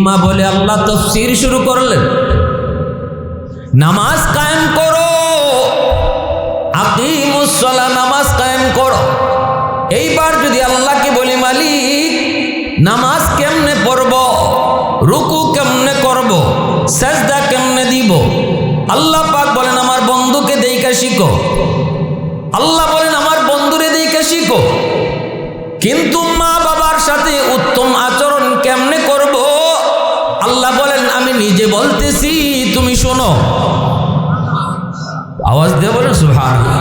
মা বলে আল্লাহ তাফসীর শুরু করলেন, নামাজ কায়েম করো, আকিমুস সালাহ, নামাজ কায়েম করো। এইবার যদি আল্লাহকে বলি মালিক নামাজ কেমনে পড়ব, রুকু কেমনে করব, সাজদা কেমনে দিব, আল্লাহ পাক বলেন আমার বন্ধুকে দেইকা শিখো। আল্লাহ বলেন আমার বন্ধুরে দেইকা শিখো। কিন্তু মা বাবার সাথে উত্তম আচরণ কেমনে করব, আল্লাহ বলেন আমি নিজে বলতেছি, তুমি শোনো। আওয়াজ দিয়ে বলেন সুবহানাল্লাহ।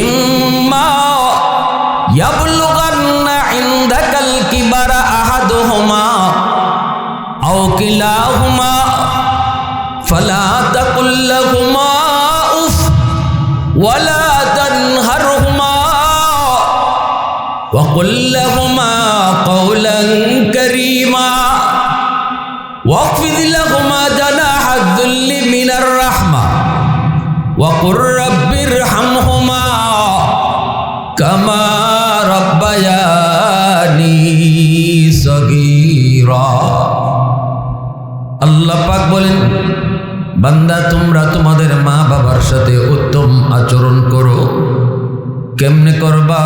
ইম্মা ইয়াবলুগান্না ইনদাকাল কিবারা আহাদুহুমা আও কিলাহুমা ফালা তাকুল লাহুমা উফ ওয়ালা তানহারহুমা ওয়া কুল লাহুমা কওলান কারীমা ওয়াখফিদ লাহুমা জানাহা যুল্লি মিনার রাহমা ওয়া কুর রাব্বিরহামহুমা কামা রাব্বায়ানি সগীরা। আল্লাহ পাক বলেন বান্দা তোমরা তোমাদের মা বাবার সাথে উত্তম আচরণ করো। কেমনে করবা?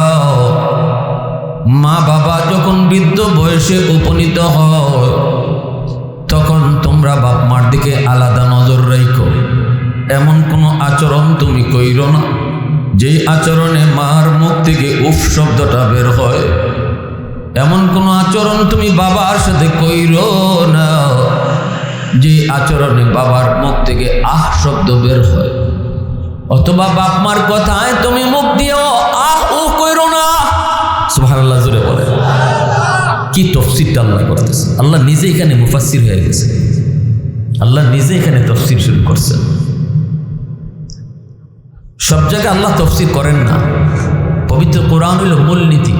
মা বাবা যখন বৃদ্ধ বয়সে উপনীত হয় তখন তোমরা বাপ মার দিকে আলাদা নজর রাখো। এমন কোনো আচরণ তুমি কইরো না যে আচরণে মার মুখ থেকে উফ শব্দটা বের হয়। এমন কোনো আচরণ তুমি বাবার সাথে কইরো না যে আচরণে বাবার মুখ থেকে আহ শব্দ বের হয়। অথবা বাপ মার কথায় তুমি মুখ দিও আহ ও কইরো না। সুবহানাল্লাহ জোরে বলে। কি তাফসীরটা আল্লাহ করতেছে। আল্লাহ নিজে এখানে মুফাসসির হয়ে গেছে। আল্লাহ নিজে এখানে তাফসীর শুরু করছেন। সব জায়গায় আল্লাহ তাফসীর করেন না। পবিত্র কোরআন হইল মূলনীতি।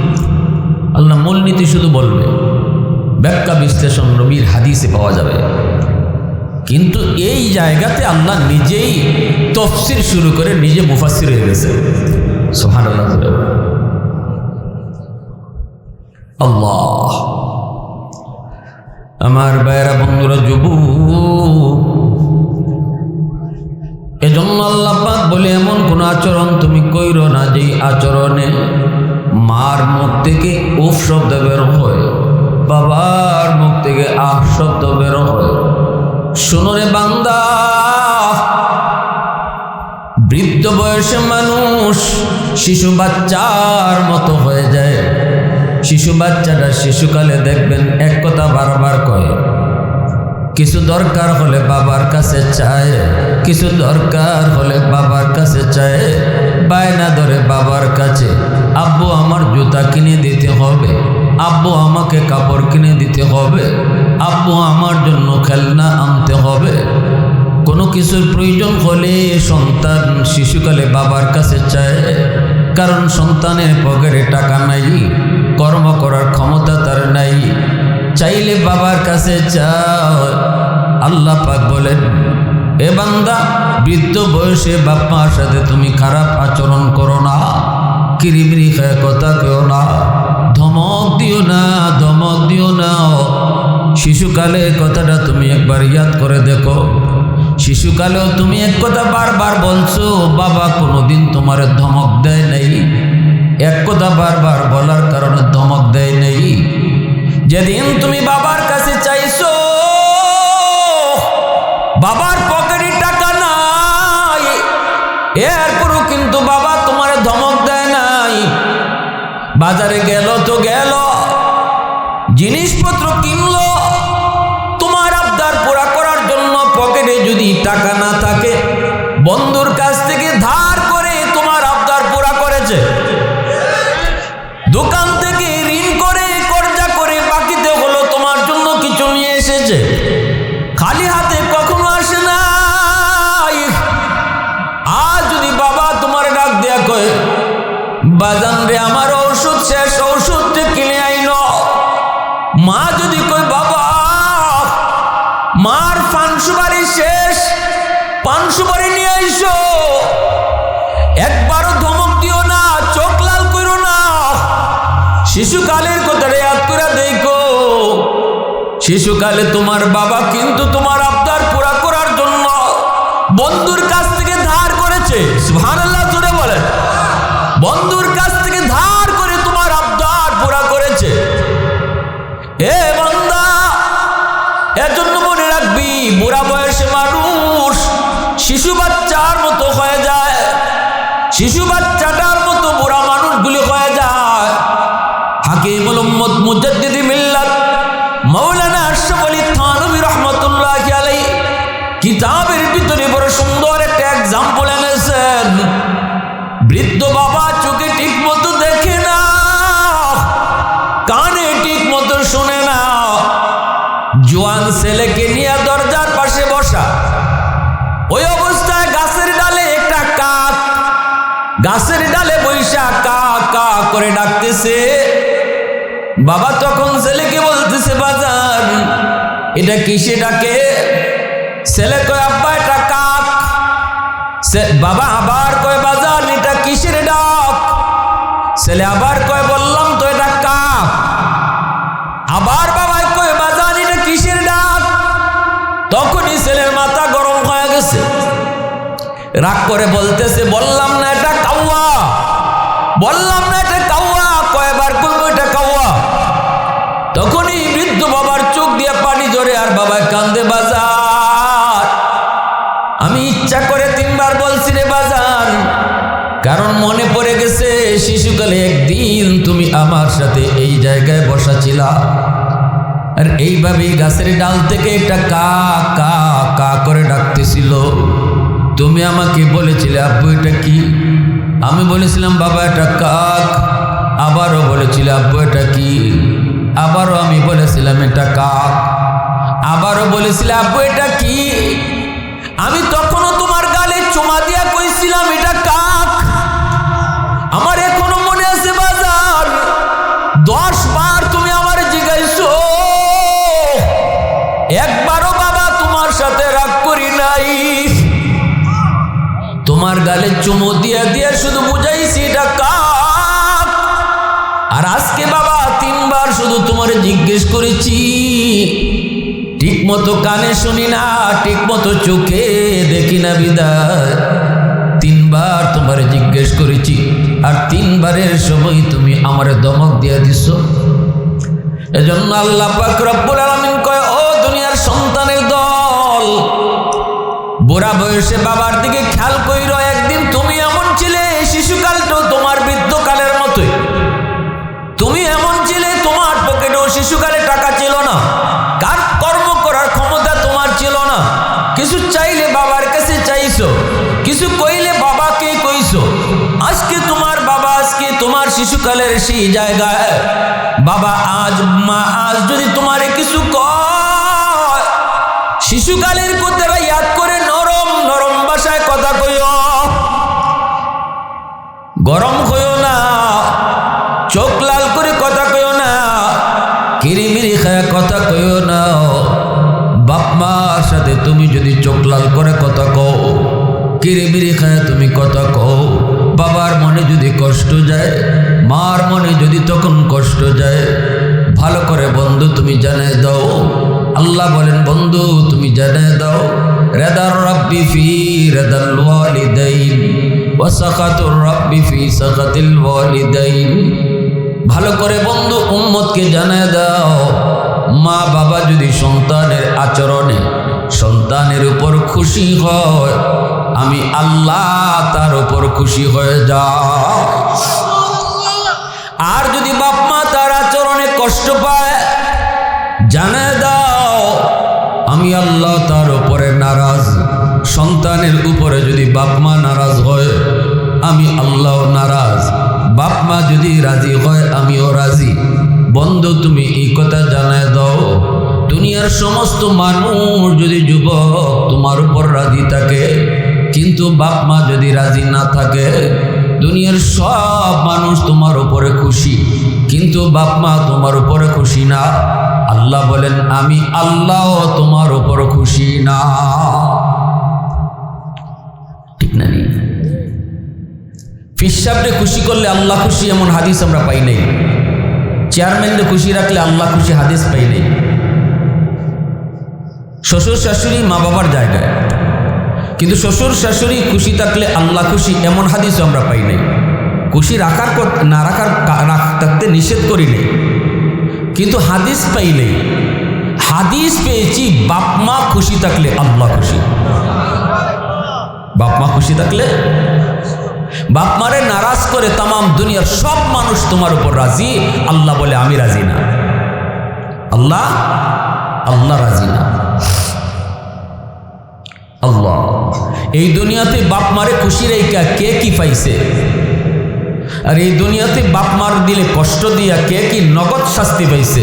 আল্লাহ মূলনীতি শুধু বলবে, ব্যাখ্যা বিশ্লেষণ নবীর হাদিসে পাওয়া যাবে। কিন্তু এই জায়গাতে আল্লাহ নিজেই তাফসীর শুরু করে নিজে মুফাসসির হয়ে গেছে। সুবহানাল্লাহ। আল্লাহ আমার ভাইয়েরা বন্ধুরা যুবক, এজন্য আল্লাহ পাক বলে এমন কোন আচরণ তুমি কইরো না যে আচরণে মার মুখ থেকে উফ শব্দ বের হয়, বাবার মুখ থেকে আহ শব্দ বের হয়। শোনো রে বান্দা, বৃদ্ধ বয়সে মানুষ শিশু বাচ্চার মতো হয়ে যায়। শিশু বাচ্চাটা শিশুকালে দেখবেন এক কথা বারবার কয়, কিছু দরকার হলে বাবার কাছে চায়, কিছু দরকার হলে বাবার কাছে চায়, বায়না ধরে বাবার কাছে, আব্বু আমার জুতা কিনে দিতে হবে, আব্বু আমাকে কাপড় কিনে দিতে হবে, আব্বু আমার জন্য খেলনা আনতে হবে। কোনো কিছুর প্রয়োজন হলে সন্তান শিশুকালে বাবার কাছে চায়, কারণ সন্তানের পকেটে টাকা নাই, কর্ম করার ক্ষমতা তার নাই, চাইলে বাবার কাছে চাও। আল্লাহ পাক বলেন, এ বান্দা বৃদ্ধ বয়সে বাপ মার সাথে তুমি খারাপ আচরণ করো না, কিরিমিরি খায় কথা কেউ না, ধমক দিও না, ধমক দিও না। শিশুকালে কথাটা তুমি একবার ইয়াদ করে দেখো। শিশুকালেও তুমি এক কথা বারবার বলছো, বাবা কোনোদিন তোমার ধমক দেয় নাই, এক কথা বারবার বলার কারণে ধমক দেয় নাই। যেদিন তুমি বাবার কাছে চাইছো, বাবার পকেটে টাকা নাই, এরপরও কিন্তু বাবা তোমার ধমক দেয় নাই। বাজারে গেল তো গেল, জিনিসপত্র কিনলো, তোমার আবদার পুরা করার জন্য পকেটে যদি টাকা না থাকে বন্ধুর কাছ থেকে ধার করে তোমার আবদার পুরা করেছে। দোকান থেকে ঋণ করে কর্জা করে বাকিতে হলো তোমার জন্য কিছু নিয়ে এসেছে। খালি হাতে কখনো আসে না। আজ যদি বাবা তোমার ডাক দেয়া কয়, বাজান রে আমার ঔষধ শেষ, ঔষধটা কিনে আইনো। মা যদি কয়, বাবা মার পানসুপারি শেষ, পানসুপারি নিয়ে আইসো। একবারও ধমক দিও না, চোখ লাল করো না। শিশুকালের কথাটা ইয়াদ করে দেখো। শিশুকালে তোমার বাবা কিন্তু তোমার আবদার পুরা করার জন্য বন্ধুর কাছ থেকে ধার করেছে। সুবহানাল্লাহ, জোরে বলেন। বন্ধুর কাছ থেকে ধার করে তোমার আবদার পুরা করেছে। হে বান্দা, এজন্য মনে রাখবি, বুড়া বয়সে মানুষ শিশু বাচ্চার মতো হয়ে যায়। শিশু বাচ্চাটার মতো বুড়া মানুষগুলি হয়ে যায়। হাকিমুল উম্মত মুজাদ্দিদি মিল্লাত মাওলানা আশরাফ আলী থানভী রাহমাতুল্লাহি আলাইহি কিতাবের ভিতরে বড় সুন্দর একটা এক্সাম্পল এনেছেন। বৃদ্ধ বাবা চোখে ঠিক মতো দেখে না, কানে ঠিক মতো শোনে না, জোয়ান ছেলেকে নিয়ে দরজার পাশে বসা। ওই অবস্থায় গাছের ডালে একটা কাক গাছের ডালে বৈশা কা কা করে ডাকতেছে। বাবা তখন ছেলেকে বলতেছে, বাজান এটা কিসে ডাকে? ছেলে কয়, আব্বা এটা কাক। বাবা আবার কয়, বাজান এটা কিসের ডাক? ছেলে আবার কয়, বললাম তো এটা কাক। আবার বাবা কয়, বাজান এটা কিসের ডাক? তখনই ছেলের মাথা গরম হয়ে গেছে, রাগ করে বলতেছে, বললাম না এটা কাউয়া, বললাম না এটা কাউয়া, কয়বার করবো এটা কাউয়া। তখনই বৃদ্ধ বাবার চোখ দিয়ে পানি ধরে আর বাবা কান্দে, বাজার আমি ইচ্ছা করে 3 বার বলছি রে বাজান, কারণ মনে পড়ে গেছে শিশুকালে একদিন তুমি আমার সাথে এই জায়গায় বসা ছিলা, আর এইভাবেই গাছের ডাল থেকে একটা কা কা কা করে ডাকতেছিল। তুমি আমাকে বলেছিলে, আব্বু এটা কি? আমি বলেছিলাম, বাবা এটা কাক। আবারও বলেছিলে, আব্বু এটা কি? আবারও আমি বলেছিলাম, এটা কাক। আবারও বলেছিলে, আব্বু এটা কি? আমি তখনও তোমার গালে চুমা দিয়া কইছিলাম এটা কাক। আমার এখনো মনে আছে বাজার, 10 বার তুমি আমার জিজ্ঞাসা, একবারও বাবা তোমার সাথে রাগ করি নাই। তোমার গালে চুমো দিয়া দিয়া শুধু বুঝাইছি এটা কাক। আর আজকে বাবা 3 বার শুধু তোমার জিজ্ঞেস করেছি, ঠিক মতো কানে শুনি না, ঠিক মতো চোখে দেখি না বিদায় 3 বার তোমার জিজ্ঞেস করেছি, আর 3 বারের সময় তুমি আমার দমক দিয়া দিছ। এজন্য আল্লাহ পাক রব্বুল আলামিন কয়, ও দুনিয়ার সন্তানের দল, বুড়া বয়সে বাবার দিকে খেয়াল কইরো। একদিন তুমি এমন ছিলে, শিশুকালটাও তোমার বৃদ্ধকালের মতোই। তুমি এমন ছিলে, তোমার পকেটেও শিশুকালে টাকা ছিল না, কার কর্ম করার ক্ষমতা তোমার ছিল না। কিছু চাইলে বাবার কাছে চাইছো, কিছু কইলে বাবাকে কইছো। আজকে তোমার বাবা, আজকে তোমার শিশুকালের সেই জায়গায় বাবা আজ মা আজ যদি তোমারে কিছু কয়, শিশুকালের কথাটা ইয়াদ করে নরম নরম ভাষায় কথা কইও, গরম কইও না, চোখ লাল করে কথা কইও না, কিরিমিরি খায় কথা কইও না। বাপ মার সাথে তুমি যদি চোখ লাল করে কথা কও, কিরিমিরি খায় তুমি কথা কও, বাবার মনে যদি কষ্ট যায়, মার মনে যদি তখন কষ্ট যায়, ভালো করে বন্ধু তুমি জানাই দাও। আল্লাহ বলেন, বন্ধু তুমি জানাই দাও, রেদার রাব্বি ফি রেদাল ওয়ালিদাইন ওয়া সাখাতুর রাব্বি ফি সাখাতিল ওয়ালিদাইন। ভালো করে বন্ধু উম্মতকে জানাই দাও, মা বাবা যদি সন্তানের আচরণে সন্তানের উপর খুশি হয়, আমি আল্লাহ তার উপর খুশি হয়ে যাই। আর যদি বাপ মা তার আচরণে কষ্ট পায়, জানায় দাও আমি আল্লাহ তার উপরে নারাজ। সন্তানের উপরে যদি বাপ মা নারাজ হয়, আমি আল্লাহ নারাজ। বাপ মা যদি রাজি হয়, আমিও রাজি। বন্ধু তুমি এই কথা জানায় দাও, দুনিয়ার সমস্ত মানুষ যদি যুবক তোমার উপর রাজি থাকে, কিন্তু বাপ মা যদি রাজি না থাকে, দুনিয়ার সব মানুষ তোমার উপরে খুশি, কিন্তু বাপ মা তোমার উপরে খুশি না। আল্লাহ বলেন, আমি আল্লাহ তোমার উপর খুশি না। ঠিক না? ফিসাবরে খুশি করলে আল্লাহ খুশি, এমন হাদিস আমরা পাই নাই। চেয়ারম্যানরে খুশি রাখলে আল্লাহ খুশি, হাদিস পাই নাই। শ্বশুর শাশুড়ি মা বাবার জায়গায়, কিন্তু শ্বশুর শাশুড়ি খুশি থাকলে আল্লাহ খুশি এমন হাদিসও আমরা পাই নাই। খুশি রাখার না রাখার থাকতে নিষেধ করি নেই, কিন্তু হাদিস পাই নেই। হাদিস পেয়েছি বাপ মা খুশি থাকলে আল্লাহ খুশি। বাপ মা খুশি থাকলে, বাপ মারে নারাজ করে তামাম দুনিয়ার সব মানুষ তোমার উপর রাজি, আল্লাহ বলে আমি রাজি না। আল্লাহ রাজি না। আল্লাহ এই দুনিয়াতে বাপ মারে খুশি রেখা কে কি পাইছে, আর এই দুনিয়াতে বাপ মার দিলে কষ্ট দিয়া কে কি নগদ শাস্তি পাইছে,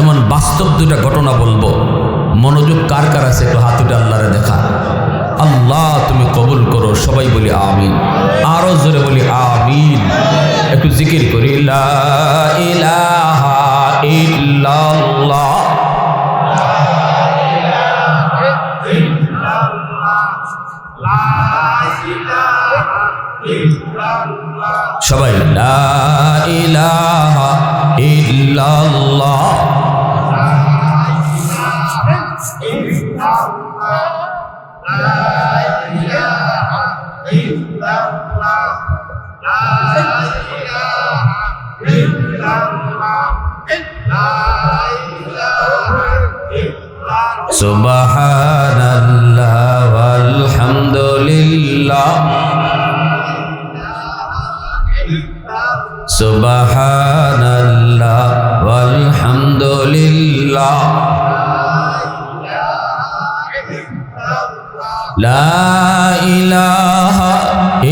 এমন বাস্তব দুটা ঘটনা বলবো। মনোযোগ কার কার আছে একটু হাত উঠে আল্লাহরে দেখা। আল্লাহ তুমি কবুল করো, সবাই বলি আমিন, আরো জোরে বলি আমিন। একটু জিকির করি লা ইলাহা ইল্লাল্লাহ। সবাই লা ইলাহা ইল্লাল্লাহ। সুবহানাল্লাহ ওয়ালহামদুলিল্লাহ, সুবহানাল্লাহ ওয়ালহামদুলিল্লাহ, লা ইলাহা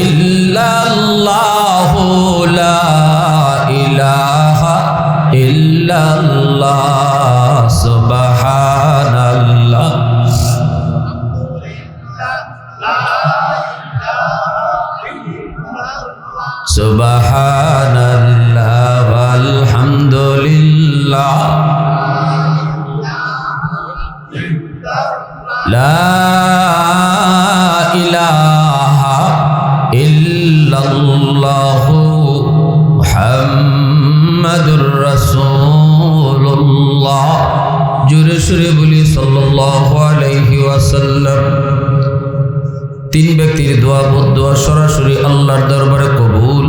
ইল্লাল্লাহ, লা ইলাহা ইল্লাল্লাহ, সুবহানাল্লাহ। সুবহানাল্লাহ ওয়ালহামদুলিল্লাহ, লা ইলাহা ইল্লাল্লাহ, মুহাম্মাদুর রাসূলুল্লাহ। জোরে সুরে বলি সাল্লাল্লাহু আলাইহি ওয়াসাল্লাম। তিন ব্যক্তির দোয়া বদদোয়া সরাসরি আল্লাহর দরবারে কবুল।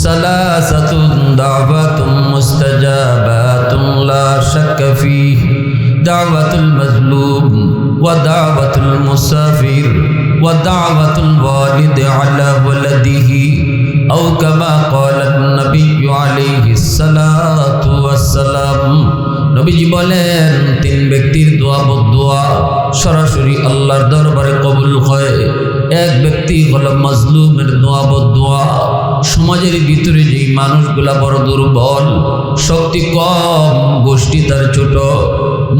সালাসাতুন দাওয়াতুম মুস্তাজাবাতুন লা শাক্কা ফীহি, দাওয়াতুল মাজলুম ওয়া দাওয়াতুল মুসাফির ওয়া দাওয়াতুল ওয়ালিদ আলা ওয়ালাদিহি আও কামা ক্বালা নবিয়্যু আলাইহিস সালাতু ওয়াস সালাম। নবীজি বলেন তিন ব্যক্তির দোয়া বদদোয়া সরাসরি আল্লাহর দরবারে কবুল হয়। এক ব্যক্তি হলো মাজলুমের দোয়া বদদোয়া। সমাজের ভিতরে যেই মানুষগুলা বড় দুর্বল, শক্তি কম, গোষ্ঠী তার ছোট,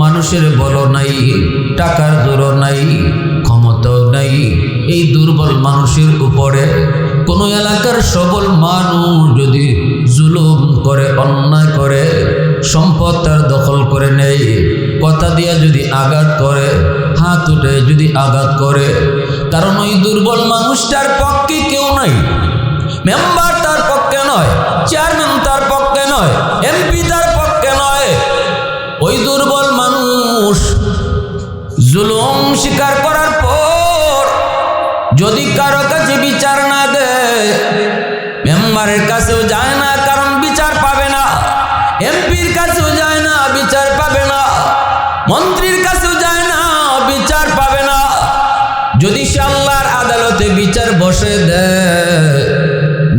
মানুষের বল নাই, টাকার জোর নাই, ক্ষমতাও নাই, এই দুর্বল মানুষের উপরে কোনো এলাকার সবল মানুষ যদি জুলুম করে, অন্যায় করে, সম্পদ তার দখল করে নেয়, কথা দিয়া যদি আঘাত করে, হাত উঠে যদি আঘাত করে, কারণ ওই দুর্বল মানুষটার পক্ষে কেউ নাই। মেম্বার তার পক্ষে নয়, চেয়ারম্যান তার পক্ষে নয়, এমপি তার পক্ষে নয়। ওই দুর্বল মানুষ জুলুম স্বীকার করার পর যদি কারো কাছে বিচার না দেয়, মেম্বারের কাছেও যায় না, কারণ বিচার পাবে না, এমপির কাছেও যায় না, বিচার পাবে না, মন্ত্রীর কাছেও যায় না, বিচার পাবে না। যদি সে আল্লাহর আদালতে বিচার বসে দেয়,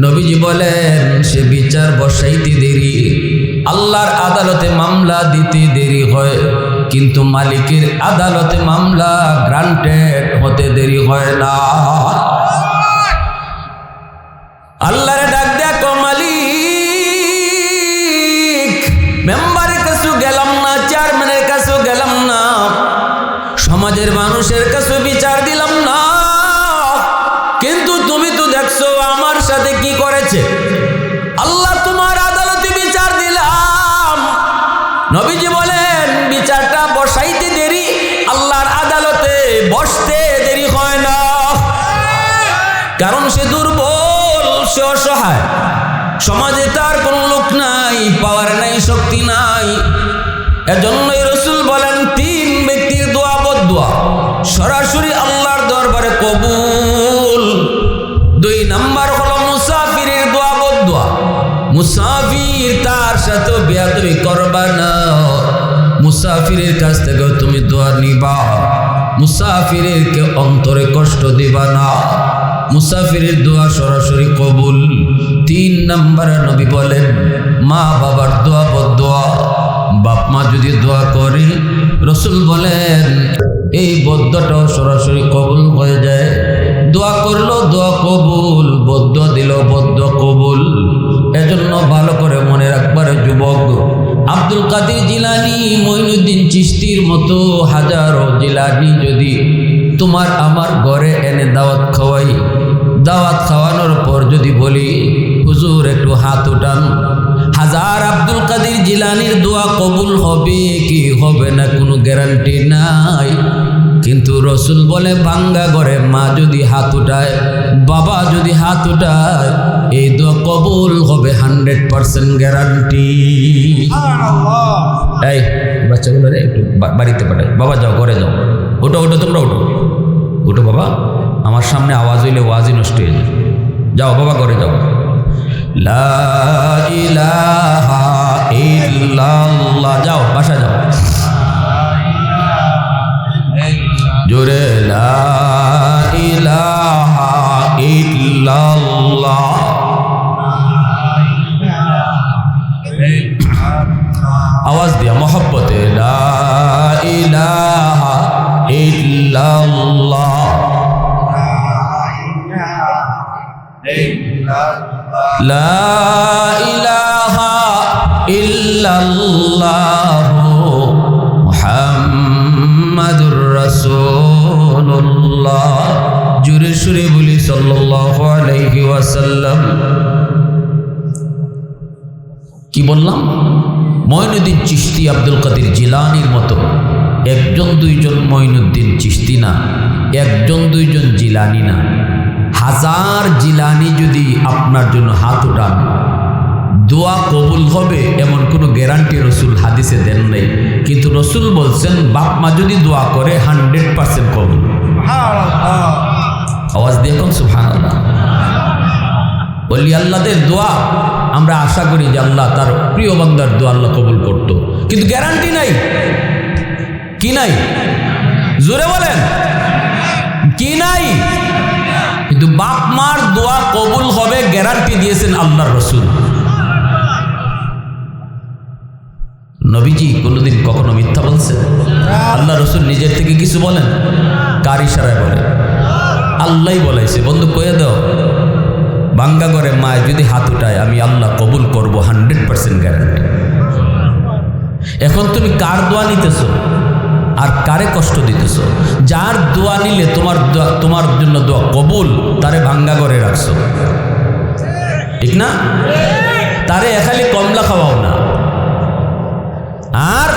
নবীজি বলেন সে বিচার বসাইতে দেরি, আল্লাহর আদালতে মামলা দিতে দেরি হয়, কিন্তু মালিকের আদালতে মামলা গ্রান্টেড হতে দেরি হয় না। আল্লাহরে ডাক দেখো, মালিক, মেম্বারের কাছেও গেলাম না, চেয়ারম্যানের কাছেও গেলাম না, সমাজের মানুষের কাছেও বিচার দিলাম না, কিন্তু তুমি তো দেখছো আমার সাথে কি করেছে। আল্লাহ তোমার আদালতে বিচার দিলাম। নবীজি বলেন বিচারটা বসাইতে দেরি, আল্লাহর আদালতে বসতে দেরি হয় না, কারণ সে দুর্বল, সে অসহায়, সমাজে তার কোনো লোক নাই, পাওয়ার নাই, শক্তি নাই। এজন্যই রাসূল বলেন তিন ব্যক্তির দোয়া মুসাফির তার সাথে বেয়াদবি করবা না, মুসাফিরের কাছ থেকে তুমি দোয়া নিবা, মুসাফিরের কে অন্তরে কষ্ট দিবা না, মুসাফিরের দোয়া সরাসরি কবুল। 3 নম্বরে নবী বলেন মা বাবার দোয়া বদদোয়া, বাপ মা যদি দোয়া করে রসুল বলেন এই বদটাও সরাসরি কবুল হয়ে যায়। দোয়া করলো দোয়া কবুল, বদ্ধ দিল বদ্ধ কবুল। এজন্য ভালো করে মনে রাখবার যুবক, আব্দুল কাদের জিলানী, মঈনুদ্দিন চিশতির মতো হাজারো জিলানী যদি তোমার আমার ঘরে এনে দাওয়াত খাওয়াই, দাওয়াত খাওয়ানোর পর যদি বলি হুজুর একটু হাত উঠান, হাজার আব্দুল কাদের জিলানীর দোয়া কবুল হবে কি হবে না কোনো গ্যারান্টি নাই। কিন্তু রসুল বলে ভাঙ্গা ঘরে মা যদি হাত উঠায়, বাবা যদি হাত উঠায়, এই দোয়া কবুল হবে 100% গ্যারান্টি। এই বাচ্চাগুলো একটু বাড়িতে পাঠায়, বাবা যাও ঘরে যাও, ওটো ওটো তোমরা ওটো ওটো বাবা, আমার সামনে আওয়াজ হইলে ওয়াজই নষ্ট হয়ে যায়, যাও বাবা ঘরে যাও। লা ইলাহা ইল্লাল্লাহ, যাও বাসা যাও জোরে, লা ইলাহা ইল্লাল্লাহ। আওয়াজ দিয়া মোহব্বতে, লা ইলাহা ইল্লাল্লাহ, লা ইলাহা ইল্লাল্লাহ মুহাম্মাদুর রাসূলুল্লাহ। জোরে সুরে বলি সাল্লাল্লাহু আলাইহি ওয়াসাল্লাম। কি বললাম? মঈনুদ্দিন চিশতি আব্দুল কাদের জিলানীর মতো একজন দুইজন মঈনুদ্দিন চিশতি না, একজন দুইজন জিলানী না, হাজার জিলানী যদি আপনার জন্য হাত উঠান দোয়া কবুল হবে এমন কোনো গ্যারান্টি রসুল হাদিসে দেন নাই। কিন্তু রসুল বলছেন বাপ মা যদি দোয়া করে 100% কবুল। আওয়াজ দিয়ে কোন সুবহানাল্লাহ। বলি আল্লাহদের দোয়া আমরা আশা করি যে আল্লাহ তার প্রিয় বান্দার দোয়া আল্লাহ কবুল করত, কিন্তু গ্যারান্টি নাই। কি নাই? জোরে বলেন, কি নাই? কিন্তু বাপ মার দোয়া কবুল হবে গ্যারান্টি দিয়েছেন আল্লাহর রসুল। নবীজি কোনোদিন কখনো মিথ্যা বলছেন? আল্লাহ রসুল নিজের থেকে কিছু বলেন? কার ইশারায় বলে? আল্লাহই বলাইছে, বন্ধু কয়ে দাও বাঙ্গা ঘরে মায় যদি হাত উঠায় আমি আল্লাহ কবুল করব 100% গ্যারান্টি। এখন তুমি কার দোয়া নিতেছো আর কারে কষ্ট দিতেছ? যার দোয়া নিলে তোমার জন্য দোয়া কবুল, তারে ভাঙ্গা ঘরে রাখছো, ঠিক না? তারে খালি কমলা খাওয়াও না। আর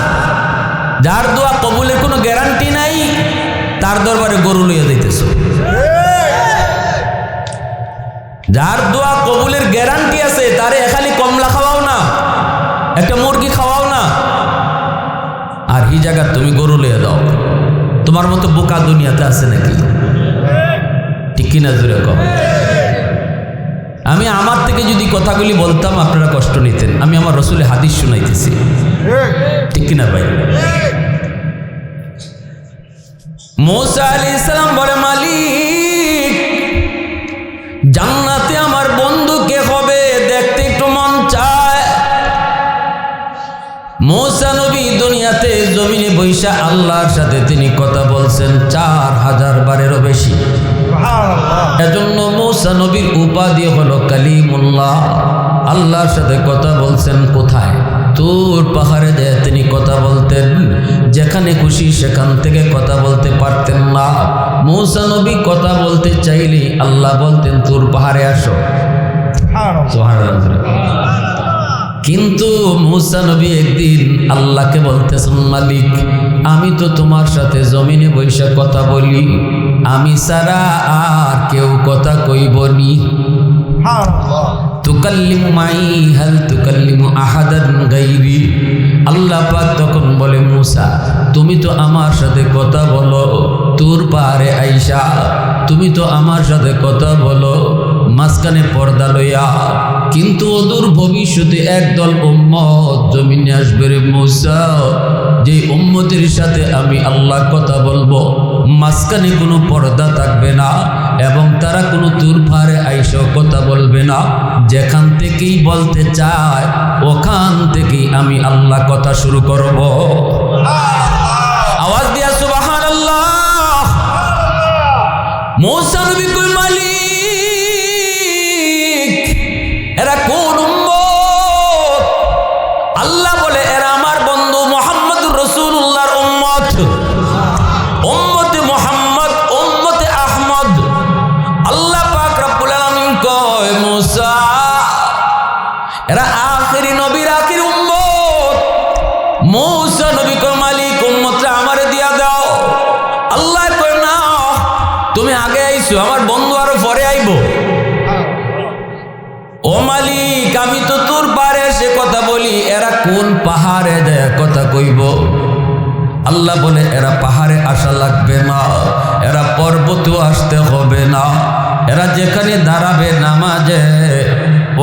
যার দোয়া কবুলের কোনো গ্যারান্টি নাই তার দরবারে গরু লইয়া দিতেছ। যার দোয়া কবুলের গ্যারান্টি আছে তারে খালি কমলা খাওয়াও না, একটা মুরগি খাওয়াও না, আর এই জায়গা তুমি গরু লইয়া দাও। তোমার মতো বোকা দুনিয়াতে আছে নাকি? ঠিক কিনা জোরে কম। আমি আমার থেকে যদি কথাগুলি বলতাম আপনারা কষ্ট নিতেন। আমি আমার রসুলের হাদিস শুনাইতেছি, ঠিক কিনা ভাই? মুসা আলাইহিস সালাম বলে মালিক জান্নাতে আমার বন্ধু কে হবে দেখতে একটু মন চায়। মুসা নবী দুনিয়াতে জমিনে বৈশা আল্লাহর সাথে তিনি কথা বলছেন 4000 বারেরও বেশি। এজন্য মুসা নবীর উপাধি হলো কালিমুল্লাহ। আল্লাহর সাথে কথা বলছেন কোথায়? তুর পাহাড়ে যায় তিনি কথা বলতেন, যেখানে খুশি সেখান থেকে কথা বলতে পারতেন না। মুসা নবী কথা বলতে চাইলে আল্লাহ বলতেন তুর পাহাড়ে আসো। কিন্তু মুসা নবী একদিন আল্লাহকে বলতেছেন মালিক আমি তো তোমার সাথে জমিনে বৈশা কথা বলি, আমি ছাড়া আর কেউ কথা কইবনি। তুকাল্লিমু মাই হাল তুকাল্লিমু আহাদান গায়রি। আল্লাহ পাক তখন বলে মুসা তুমি তো আমার সাথে কথা বলো, তুর পাহাড়ে আইসা তুমি তো আমার সাথে কথা বলো মাঝখানে পর্দা লইয়া, কিন্তু অদূর ভবিষ্যতে একদল উম্মত জমিনে আসবে রে মূসা, যে উম্মতের সাথে আমি আল্লাহ কথা বলবো, মাঝখানে কোনো পর্দা থাকবে না এবং তারা কোনো তুর পাহাড়ে আইসাও কথা বলবে না, যেখান থেকেই বলতে চায় ওখান থেকেই আমি আল্লাহ কথা শুরু করব। আওয়াজ দিয়া সুবহানাল্লাহ। মূসা নবী কই মালিক এরা কোন উম্মত? আল্লাহ বলে এরা আমার বন্ধু মুহাম্মদুর রাসূলুল্লাহর উম্মত, উম্মতে মুহাম্মদ, উম্মতে আহমদ। আল্লাহ পাক রব্বুল আলামিন কয় মূসা এরা আখিরি নবীর আখির উম্মত। মূসা নবী কয় মালিক উম্মতরা আমারে দিয়া দাও। আল্লাহ কয় না, তুমি আগে আইছো, আমার বন্ধু আরো পরে আইব। ও মালিক আমি তো তোর পাহাড়ে এসে কথা বলি, এরা কোন পাহাড়ে যায় কথা কইব? আল্লাহ বলে এরা পাহাড়ে আসা লাগবে না, এরা পর্বতেও আসতে হবে না, এরা যেখানে দাঁড়াবে নামাজে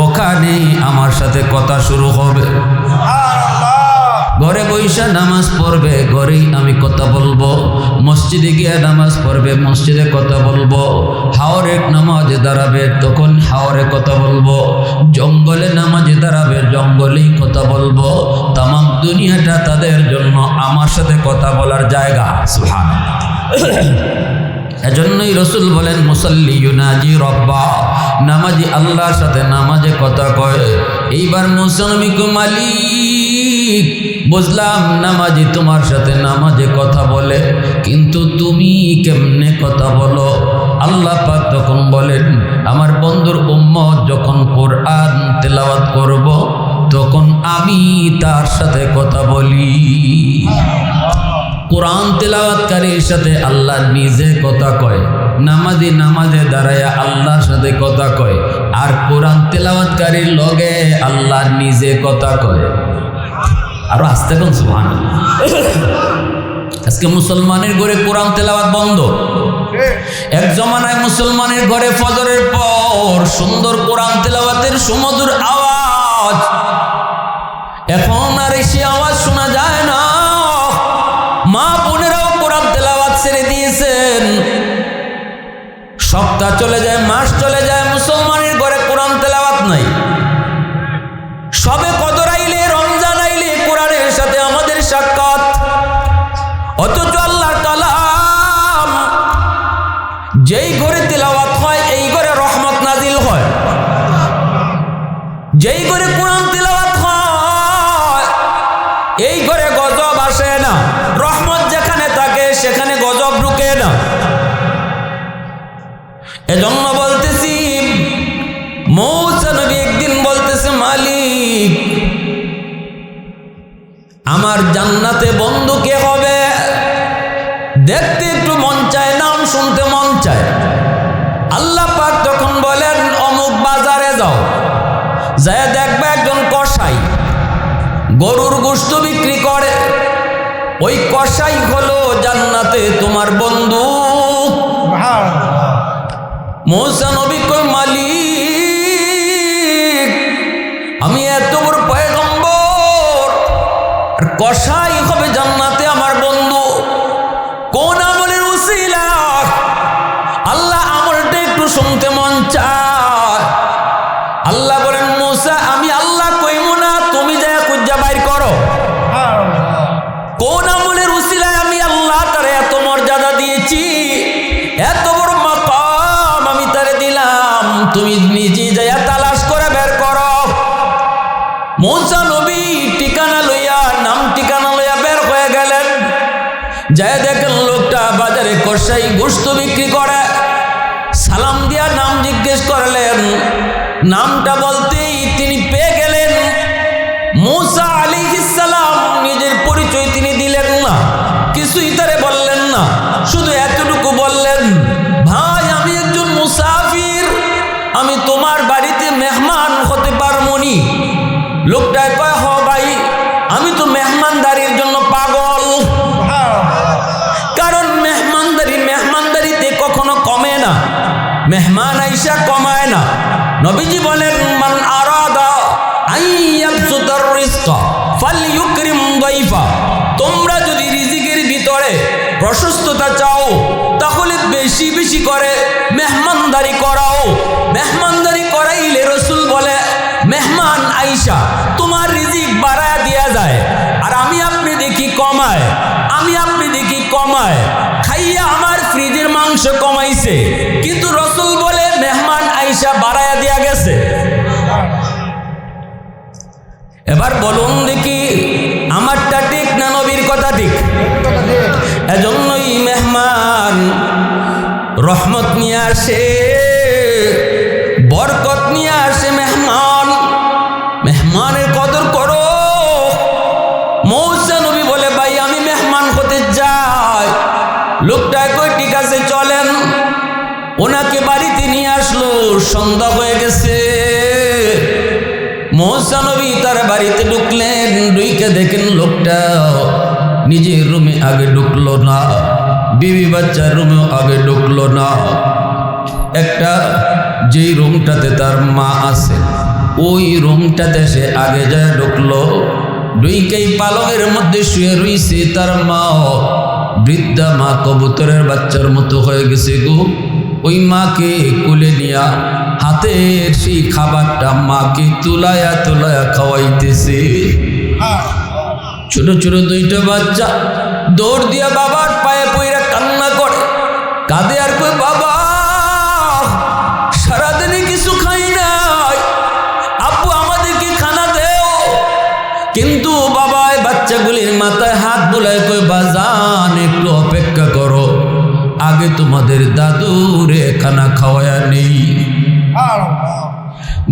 ওখানেই আমার সাথে কথা শুরু হবে। ঘরে বৈশা নামাজ পড়বে, ঘরেই আমি কথা বলবো। মসজিদে গিয়ে নামাজ পড়বে, মসজিদে কথা বলবো। হাওরে নামাজে দাঁড়াবে, তখন হাওরে কথা বলবো। জঙ্গলে নামাজে দাঁড়াবে, জঙ্গলেই কথা বলবো। তামাম দুনিয়াটা তাদের জন্য আমার সাথে কথা বলার জায়গা। সুবহানাল্লাহ। এজন্যই রসুল বলেন মুসাল্লি ইউনাজি রব্বা, নামাজি আল্লাহর সাথে নামাজে কথা কয়। এইবার মূসা নবী কয় মালিক বুঝলাম নামাজি তোমার সাথে নামাজে কথা বলে, কিন্তু তুমি কেমনে কথা বলো? আল্লাহ পাক তখন বলেন আমার বন্ধুর উম্মত যখন কোরআন তেলাওয়াত করব তখন আমি তার সাথে কথা বলি। কোরআন তেলাওয়াতকারীর সাথে আল্লাহ নিজে কথা কয়, নামাজি নামাজে দাঁড়ায়া আল্লাহর সাথে কথা কয়, আর কোরআন তেলাওয়াতকারীর লগে আল্লাহ নিজে কথা কয়। আরো আসতে কোন সুবহানাল্লাহ। আজকে মুসলমানের ঘরে কোরআন তেলাওয়াত বন্ধ। এক জমানায় মুসলমানের ঘরে ফজরের পর সুন্দর কোরআন তেলাওয়াতের সুমধুর আওয়াজ, এখন আর সে আওয়াজ শোনা যায় না। মা বোনেরাও কোরআন তেলাওয়াত ছেড়ে দিয়েছেন। সপ্তাহ চলে যায়, মাস চলে যায়, মুসলমানের ঘরে কোরআন তেলাওয়াত নাই। সবে কদর আইলে, রমজান আইলে কোরআনের সাথে আমাদের সাক্ষাৎ, অথচ আল্লাহর কালাম যেই ঘরে তেলাওয়াত হয় এই ঘরে রহমত নাজিল হয়। যেই ঘরে কোরআন তেলাওয়াত হয় এই ঘরে গজব আসে না। রহমত যেখানে থাকে সেখানে গজব ঢুকে না। এজন্য বলতেছি মূসা নবী একদিন বলতেছে মালিক আমার জান্নাতে বন্ধু কে হবে? দেখতে একটু মন চায়, নাম শুনতে মন চায়। আল্লাহ পাক তখন বলেন অমুক বাজারে যাও, যায় দেখবে একজন কসাই গরুর গোশত বিক্রি করে। ওই কসাই হলো জান্নাতে তোমার বন্ধু। মূসা নবী কয় মালিক আমি এত বড় পয়গম্বর আর কসাই হবে জান্নাতে আমার বন্ধু, কোন আমলের উসিলা? আল্লাহ আমলটা একটু শুনতে মন চায়। আল্লাহ বলেন মূসা আমি আল্লাহ কইমু না, তুমি যা খুঁজা বাইর করো। কোন আমলের উসিলায় আমি আল্লাহ তারে এত মর্যাদা দিয়েছি, এত বড় মাকাম আমি তারে দিলাম, তুমি নিজে যাইয়া তালাশ করে বের করো। মূসা নবী ঠিকানা লইয়া, নাম ঠিকানা লইয়া বের হয়ে গেলেন। যায় দেখেন লোকটা বাজারে কসাই গোশত বিক্রি করে। সালাম দিয়া নাম জিজ্ঞেস করলেন, নামটা বলতেই তিনি পেয়ে গেলেন মূসা আলাইহিস সালাম। নিজের পরিচয় তিনি দিলেন না, কিছুই তারে বললেন না, শুধু এতটুকু বললেন ভাই আমি একজন মুসাফির, আমি তোমার বাড়িতে মেহমান হতে পারমনি। লোকটা কয় হ ভাই আমি তো মেহমানদারির জন্য পাগল, কারণ মেহমানদারি মেহমান আইসা কমায় না। নবীজি বলেন মান আরাদা আইয়াবসুতার রিজকা ফালইউকরিম দাইফা, তোমরা যদি রিজিকের ভিতরে প্রশস্ততা চাও তাহলে বেশি বেশি করে মেহমানদারি করাও। মেহমানদারি করাইলে রসুল বলে মেহমান আইসা তোমার রিজিক বাড়ায় দেয়া যায়, আর আমি আপনি দেখি কমায়, আমি আপনি দেখি কমায়। খাইয়া আমার ফ্রিজের মাংস কমাইছে, কিন্তু রসুল বলে মেহমান আইসা বাড়ায় দেয়া গেছে। এবার বলুন দেখি আমারটা ঠিক না নবীর কথা ঠিক? এজন্যই মেহমান রহমত নিয়ে আসে, বরকত নিয়ে আসে। মেহমান, মেহমানের কদর করো। মৌসা নবী বলে ভাই আমি মেহমান হতে যাই। লোকটা কই ঠিক আছে চলেন। ওনাকে বাড়িতে নিয়ে আসলো, সন্ধ্যা হয়ে গেছে। মৌসা নবী তার বাড়িতে ঢুকলেন, ঢুকে দেখেন লোকটা নিজের রুমে আগে ঢুকলো না, বিবি বাচ্চার রুমেও আগে ঢুকলো না। একটা যেই রুমটাতে তার মা আছে ওই রুমটাতে সে আগে যায় ঢুকলো। ঢুকেই পালকের মধ্যে শুয়ে রইছে তার মা, বৃদ্ধা মা, কবুতরের বাচ্চার মতো হয়ে গেছে গো। ওই মাকে কোলে নিয়া হাতের সেই খাবারটা মাকে তুলায়া তুলায়া খাওয়াইতেছে। ছোট ছোট দুইটা বাচ্চা দৌড় দিয়া বাবার পায়ে পইরা কান্না করে, কাঁদে আর কই বাবা সারাদিনে কিছু খাই নাই, আপু আমাদেরকে খানা দেও। কিন্তু বাবা বাচ্চাগুলির মাথায় হাত বুলায় কই বাজান একটু অপেক্ষা করো, আগে তোমাদের দাদুরে খানা খাওয়ায়া নেই।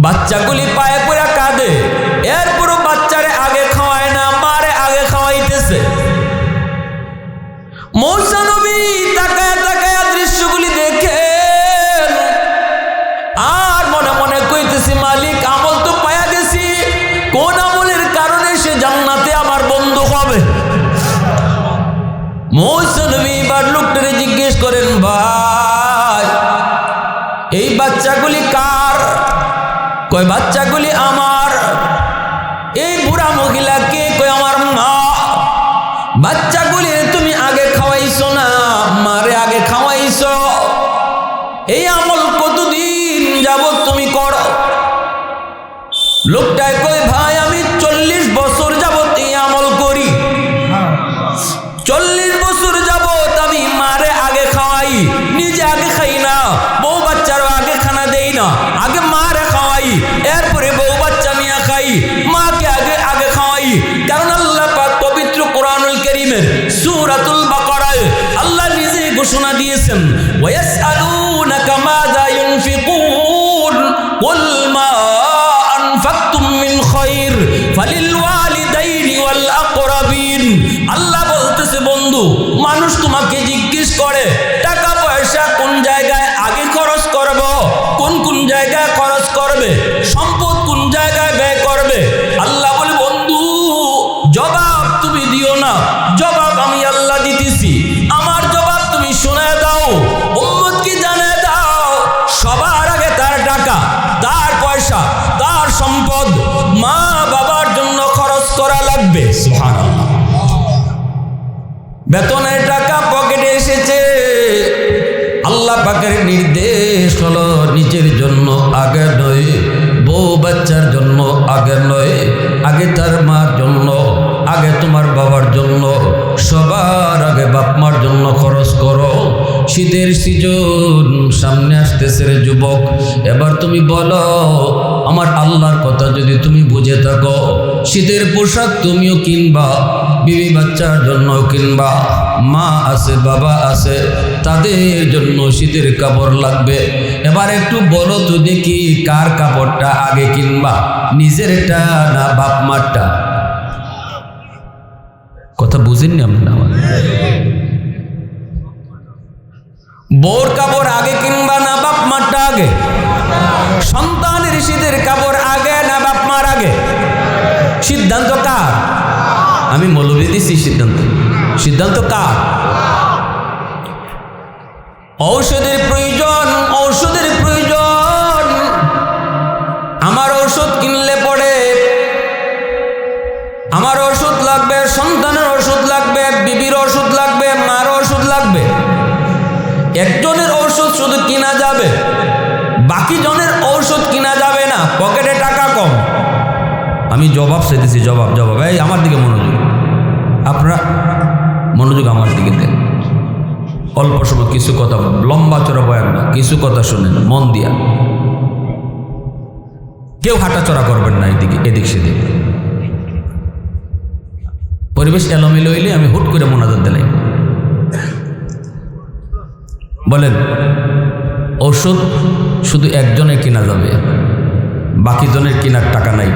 বাচ্চাগুলি পায়ে পড়ে কাঁদে, এরপরও বাচ্চারে আগে খাওয়ায় না, মারে আগে খাওয়াইতেছে। মৌসা নবী তাকায়া তাকায়া দৃশ্যগুলি দেখে আর মনে মনে কইতেছি মালিক আমল তো পায়া গেছি, কোন আমলের কারণে সে জান্নাতে আমার বন্ধু হবে। মৌসা নবী এবার লোকটারে জিজ্ঞেস করেন ভাই এই বাচ্চাগুলি কার? কয় বাচ্চাগুলি আমার। এই বুড়া মহিলাকে কয় আমার মা। বাচ্চাগুলি তুমি আগে খাওয়াইছো না, মারে আগে খাওয়াইছো। এই আমল কতদিন যাবত তুমি করো? লোকটায় কয় ভাই আমি 40 বছর যাবত এই আমল করি। 40 বছর যাবত আমি মারে আগে খাওয়াই, নিজে আগে খাই না, বউ বাচ্চারও আগে খানা দেই না, আগে মারে খাওয়াই, এরপরে বউ বাচ্চা নিয়ে খাই, মাকে আগে আগে খাওয়াই। কারণ আল্লাহ পাক পবিত্র কোরআনুল কারীমের সূরাতুল বাকারায় আল্লাহ নিজে ঘোষণা দিয়েছেন ওয়ায়াসআলুনাকা মাযা ইউনফিকুন কুল মা আনফাকতুম মিন খায়র ফালিল ওয়ালিদাইনি ওয়াল আকরাবিন। আল্লাহ বলতেছে বন্ধু মানুষ তোমাকে জিজ্ঞেস করে টাকা পয়সা কোন জায়গায় আগে খরচ করব, কোন কোন জায়গায় খরচ করবে, সম্পদ কোন জায়গায় ব্যয় করবে। আল্লাহ বলে বন্ধু জবাব তুমি দিও না, জবাব আমি আল্লাহ দিতেছি। আমার জবাব তুমি শুনে দাও, উম্মতকে জানিয়ে দাও সবার আগে তার টাকা, তার পয়সা, তার সম্পদ মা বাবার জন্য খরচ করা লাগবে। সুবহানাল্লাহ। বেতনের টাকা পকেটে এসেছে, আল্লাহ পাকের নির্দেশ হলো নিজের জন্য আগে নয়, বউ বাচ্চার জন্য আগে নয়, আগে তার মার জন্য, আগে তোমার বাবার জন্য, সবার আগে বাপ মার জন্য খরচ করো। শীতের সিজন সামনে আসতেছে রে যুবক, এবার তুমি বলো আমার আল্লাহর কথা যদি তুমি বুঝে থাকো, শীতের পোশাক তুমিও কিনবা, বিবি বাচ্চার জন্য কিনবা, মা আছে বাবা আছে তাদের জন্য শীতের কাপড় লাগবে। এবার একটু বলো তো দেখি কার কাপড়টা আগে কিনবা, নিজেরটা না বাপ মারটা? কথা বুঝেননি আপনারা? বউর কাপড় আগে কিনবা না বাপ মারটা আগে? সন্তানের শীতের কাপড় আগে না বাপ মার আগে? সিদ্ধান্ত কার? আমি মৌলবি দিছি সিদ্ধান্ত, সিদ্ধান্ত কার? ঔষধের প্রয়োজন, ঔষধের বাকি জনের ঔষধ কিনা যাবে না, পকেটে টাকা কম। আমি জবাব চাইতেছি, জবাব। এই আমার দিকে মনোযোগ, আপনারা মনোযোগ আমার দিকে দেন। অল্প সময় কিছু কথা, লম্বা চড়া বয়ান না, কিছু কথা শুনেন মন দিয়া। কেউ হাঁটাচড়া করবেন না এদিক সেদিক। পরিবেশ এলোমেলো হইলে আমি হুট করে মোনাজাত দিলাই। বলেন, ঔষধ শুধু একজনের কিনা যাবে, বাকি জনের কেনার টাকা নাই।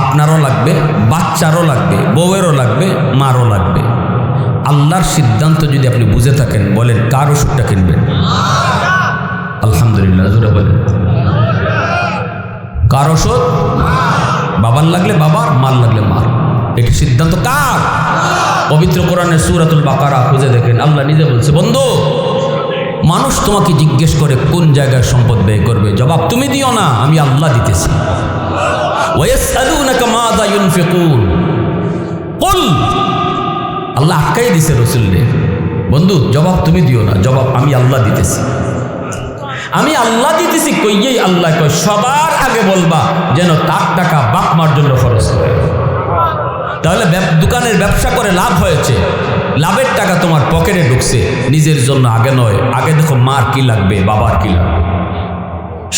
আপনারও লাগবে, বাচ্চারও লাগবে, বউয়েরও লাগবে, মারও লাগবে। আল্লাহর সিদ্ধান্ত যদি আপনি বুঝে থাকেন, বলেন কার ওষুধটা কিনবেন? আলহামদুলিল্লাহ, জোরে বলেন। কার ওষুধ? বাবার লাগলে বাবার, মার লাগলে মার। এটা সিদ্ধান্ত কার? পবিত্র কোরআনের সূরাতুল বাকারা খুঁজে দেখেন, আল্লাহ নিজে বলছে, বন্ধু, মানুষ তোমাকে জিজ্ঞেস করে কোন জায়গায় সম্পদ ব্যয় করবে, জবাব তুমি দিও না, আমি আল্লাহ দিতেছি। ওয়ায়াসআলুনাকা মাযা ইউনফিকুন কুল, আল্লাহ আটকাই দিছে রাসূলকে, বন্ধু জবাব তুমি দিও না, জবাব আমি আল্লাহ দিতেছি। আমি আল্লাহ দিতেছি কইয়েই আল্লাহ কয় সবার আগে বলবা যেন তার টাকা বাপ মার জন্য খরচ করে। তাহলে দোকানের ব্যবসা করে লাভ হয়েছে, লাভের টাকা তোমার পকেটে ঢুকছে, নিজের জন্য আগে নয়। আগে দেখো মার কি লাগবে, বাবার কি লাগবে।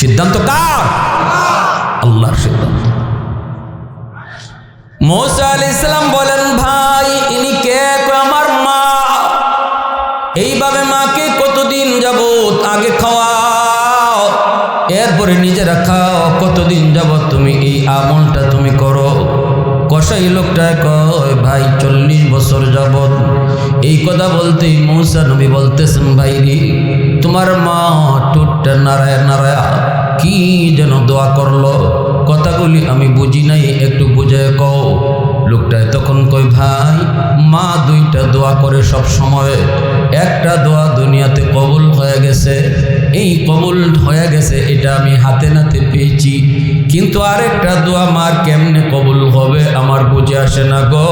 সিদ্ধান্ত কার? আল্লাহর সিদ্ধান্ত। মুসা আলাইহিস সালাম বলেন, ভাই ইনি কে? আমার মা। এইভাবে মাকে কতদিন যাবত আগে খাওয়াও, এরপরে নিজেরা খাও, কতদিন যাবত তুমি এই আমলটা তুমি করো? কসাই লোকটা কয়, ভাই 40 বছর যাবত। এই কথা বলতেই মুসা নবী বলতেছেন, ভাই রে, তোমার মা ঠোঁটটা নাড়ায় নাড়ায় কি যেন দোয়া করলো, কথাগুলি আমি বুঝি নাই, একটু বুঝায় কও। লোকটায় তখন কয়, ভাই মা 2টা দোয়া করে সব সময়। একটা দোয়া দুনিয়াতে কবুল হয়ে গেছে, এই কবুল হয়ে গেছে এটা আমি হাতে নাতে পেয়েছি, কিন্তু আরেকটা দোয়া মার কেমনে কবুল হবে আমার বুঝে আসে না গো,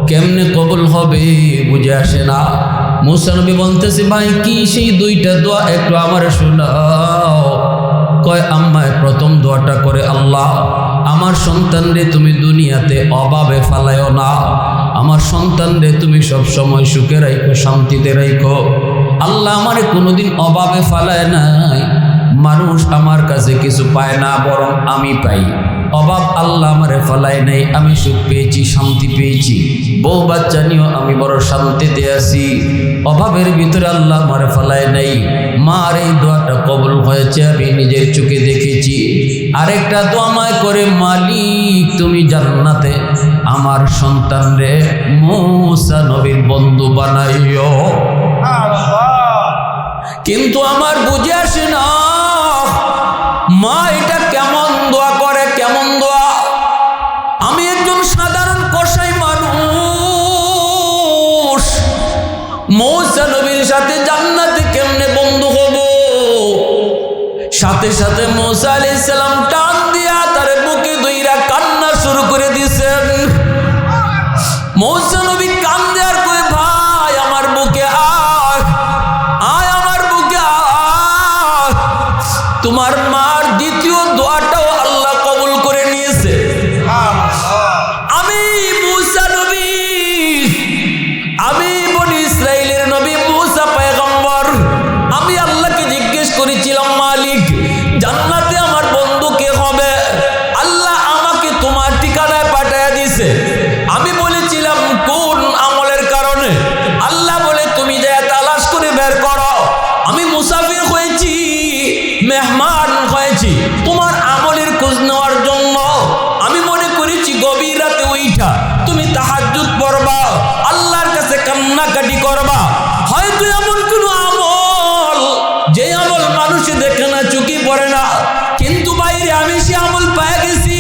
কেমনে কবুল হবে বুঝে আসে না। মুসা নবী বলতেছে, ভাই কি সেই 2টা দোয়া একটু আমার শোনাও। কয়, আম্মায় প্রথম দোয়াটা করে, আল্লাহ আমার সন্তানরে তুমি দুনিয়াতে অভাবে ফালাইও না, আমার সন্তানরে তুমি সব সময় সুখে রাখো, শান্তিতে রাখো। আল্লাহ আমারে কোনোদিন অভাবে ফালায় নাই, মানুষ আমার কাছে কিছু পায় না, বরং আমি পাই। অভাব আল্লাহ আমারে ফালায় নাই, আমি সুখ পেয়েছি, শান্তি পেয়েছি, বউ বাচ্চা নিয়েও আমি বড় শান্তিতে আছি। অভাবের ভিতরে আল্লাহ আমারে ফালায় নাই। মার এই দোয়াটা কবুল হয়েছে, আমি নিজের চোখে দেখেছি। আরেকটা দোয়া আমায় করে, মালিক তুমি জান্নাতে আমার সন্তানরে মুসা নবীর বন্ধু বানাইও। কিন্তু আমার বুঝে আসে না মা এটা কেমন দোয়া করে, কেমন দোয়া। আমি একজন সাধারণ কসাই মানুষ, মুসা নবীর সাথে জান্নাতে কেমনে বন্ধু হব? সাথে সাথে মুসা আলাইহিস সালাম টান দিয়া তার বুকে ধইরা কান্না শুরু করে দিয়েছেন। মুসা নবী কান্দে আর কই, ভাই আমার বুকে আয়, আয় আমার বুকে আয়। তোমার মার দ্বিতীয় দোয়াটাও আল্লাহ কবুল করে নিয়েছে। আমি মুসা নবী, আমি বনি ইসরাইলের নবী মুসা পয়গম্বর, আমি আল্লাহকে জিজ্ঞেস করেছিলাম, মালিক জান্নাতে আমার বন্ধু কে হবে? আল্লাহ আমাকে তোমার ঠিকানায় পাঠিয়ে দিয়েছে। আমি বলেছিলাম কোন আমলের কারণে? আল্লাহ বলে তুমি যা তালাশ করে বের করো। আমি মুসাফির হয়েছি, মেহমান হয়েছি তোমার আমলের খোঁজ নেওয়ার জন্য। আমি মনে করেছি গভীর রাতে উঠা তুমি তাহাজ্জুদ পড়বা, আল্লাহর কাছে কান্নাকাটি করবা, হয়তো এমন কোনো আমল যে আমল মানুষে দেখে না, চোখে পড়ে না, কিন্তু বাইরে আমি সে আমল পেয়ে গেছি।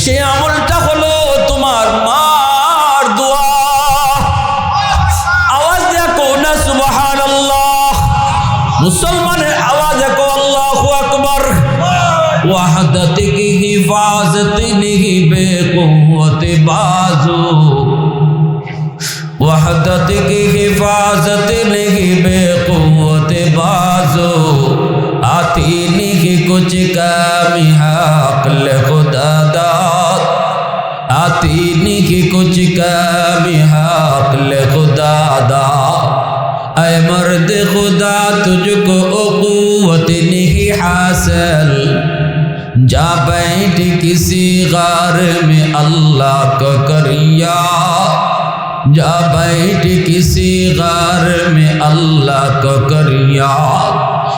সেই আমলটা হলো তোমার মার দোয়া। আওয়াজ দেখো না সুবহানাল্লাহ, মুসলমানের আওয়াজ দেখো আল্লাহু আকবার। ওয়াহদাতে কি হিফাজত নেহি বেকুওয়াত বাজু, ওয়াহদাতে কি হিফাজত নেহি বেকুওয়াত বাজু, আতি कुछ कमी हक ले खुदा दाद आती नहीं की कुछ कमी हक ले खुदा दाद ऐ मर्द खुदा तुझको उक़ुव्वत नहीं हासिल जा बैठ किसी गार में अल्लाह को करिया जा बैठ किसी गार में अल्लाह को करिया